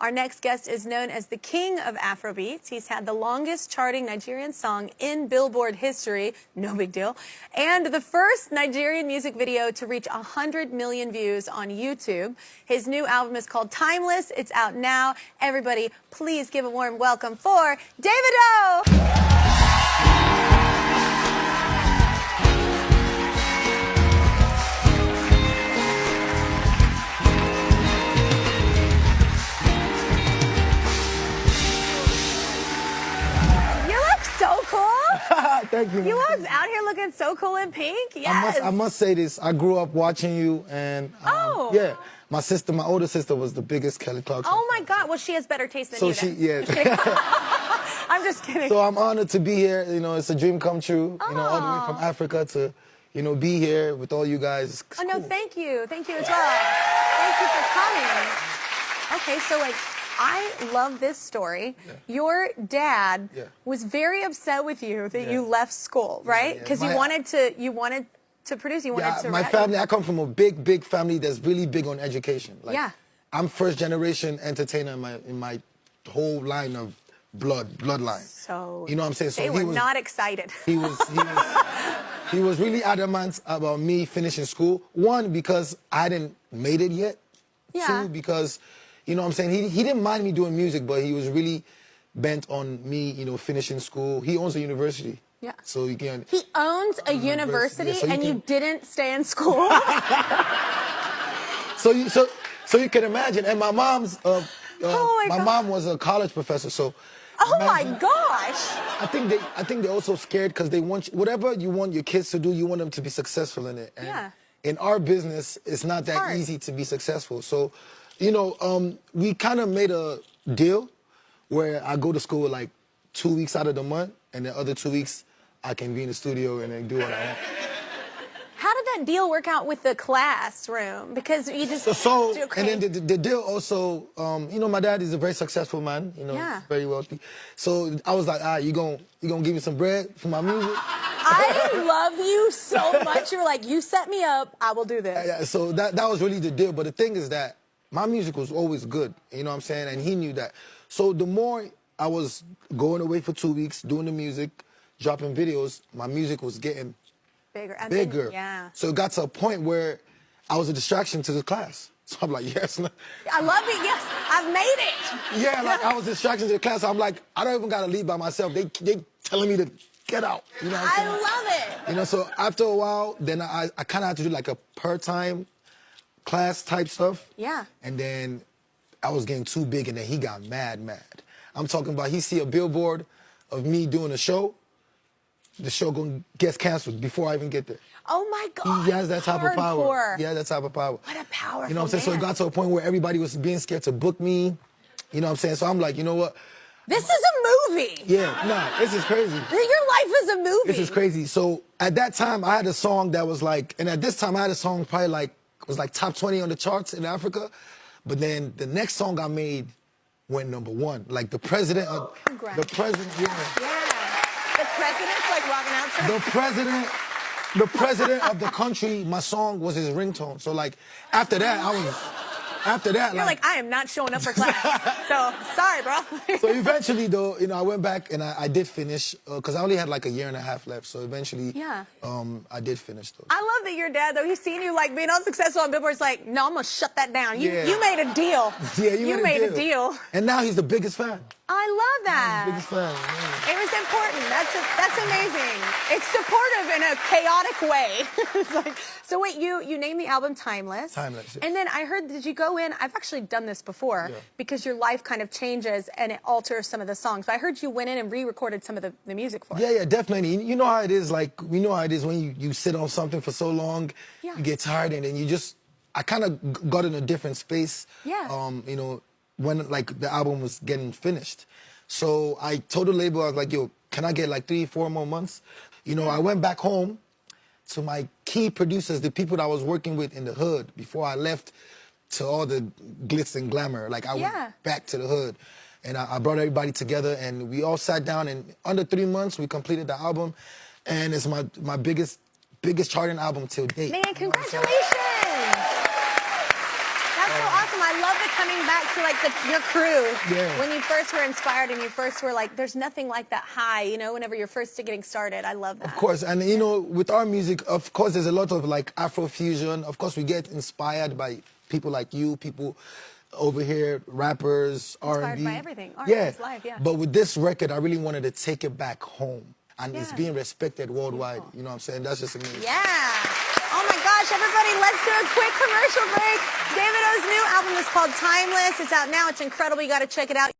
Our next guest is known as the king of Afrobeats. He's had the longest charting Nigerian song in Billboard history, no big deal, and the first Nigerian music video to reach 100 million views on YouTube. His new album is called Timeless. It's out now. Everybody, please give a warm welcome for Davido! Thank you. You was out here looking so cool in pink. Yes. I must say this. I grew up watching you, and yeah, my older sister was the biggest Kelly Clarkson. Oh my God! Well, she has better taste than so you. So I'm just kidding. So I'm honored to be here. You know, it's a dream come true. You know, all the way from Africa to, be here with all you guys. It's no, cool. thank you as well. Thank you for coming. Okay, so I love this story. Yeah. Your dad was very upset with you that you left school, right? Because you wanted to produce. You wanted to. My family. I come from a big family that's really big on education. I'm first generation entertainer in my whole line of bloodline. So you know what I'm saying? So they were not excited. He was really adamant about me finishing school. One, because I hadn't made it yet. Yeah. Two, because you know what I'm saying? He didn't mind me doing music, but he was really bent on me, finishing school. He owns a university. Yeah. So you can. He owns a university, and you didn't stay in school. So you can imagine. And my mom's my mom was a college professor, so. Oh my gosh! I think they're also scared because they want whatever you want your kids to do, you want them to be successful in it. And in our business, it's not that easy to be successful. So. We kind of made a deal where I go to school like 2 weeks out of the month, and the other 2 weeks I can be in the studio and then do what I want. How did that deal work out with the classroom? Because you just and then the deal also, my dad is a very successful man. Very wealthy. So I was like, you gonna give me some bread for my music? I love you so much. You were like, you set me up, I will do this. Yeah, so that was really the deal. But the thing is that my music was always good, you know what I'm saying? And he knew that. So the more I was going away for 2 weeks, doing the music, dropping videos, my music was getting bigger. So it got to a point where I was a distraction to the class. So I'm like, yes. I love it, yes. I've made it. Yeah, I was a distraction to the class. So I'm like, I don't even got to leave by myself. They telling me to get out. You know what I'm saying? I love it. So after a while, then I kind of had to do like a per-time class type stuff. Yeah. And then I was getting too big, and then he got mad. I'm talking about he see a billboard of me doing a show. The show gets canceled before I even get there. Oh my God. He has that type of power. He has that type of power. What a powerful You know what I'm saying? So it got to a point where everybody was being scared to book me. You know what I'm saying? So I'm like, you know what? This is a movie. Yeah, this is crazy. Your life is a movie. This is crazy. So at that time, I had a song that was like, and at this time, I had a song probably like, was like top 20 on the charts in Africa. But then the next song I made went #1. Like the president of The president's like walking out to the president of the country, my song was his ringtone. So like after that, You're like, I am not showing up for class. So sorry, bro. So eventually though, I went back and I did finish because I only had like a year and a half left. So eventually, I did finish though. I love that your dad though, he's seen you like being unsuccessful on Billboard. It's like, no, I'm gonna shut that down. You made a deal. Yeah, you made a deal. And now he's the biggest fan. I love that. Biggest fan. Yeah. It was important. That's amazing. It's supportive in a chaotic way. It's like, so wait, you named the album Timeless. Timeless. Yeah. And then I heard, did you go in? I've actually done this before because your life kind of changes and it alters some of the songs. But I heard you went in and re-recorded some of the music for it. Yeah, definitely. You know how it is. Like we know how it is when you sit on something for so long, you get tired, and then I kind of got in a different space. Yeah. When like the album was getting finished. So I told the label, I was like, yo, can I get like 3-4 more months? I went back home to my key producers, the people that I was working with in the hood before I left to all the glitz and glamour. Like I went back to the hood and I brought everybody together and we all sat down, and under 3 months we completed the album, and it's my biggest charting album till date. Man, congratulations. That's so awesome. I love the kind harkening back to like your crew. Yeah. When you first were inspired and you first were like, there's nothing like that high, you know, whenever you're first getting started. I love that. Of course, and you know, with our music, of course, there's a lot of like Afrofusion. Of course, we get inspired by people like you, people over here, rappers, R&B. Inspired by everything. R&B's life, yeah. But with this record, I really wanted to take it back home, and it's Yeah. being respected worldwide. You know what I'm saying? That's just amazing. Yeah. Oh my gosh, everybody, let's do a quick commercial break. David O's new album is called Timeless. It's out now. It's incredible. You got to check it out.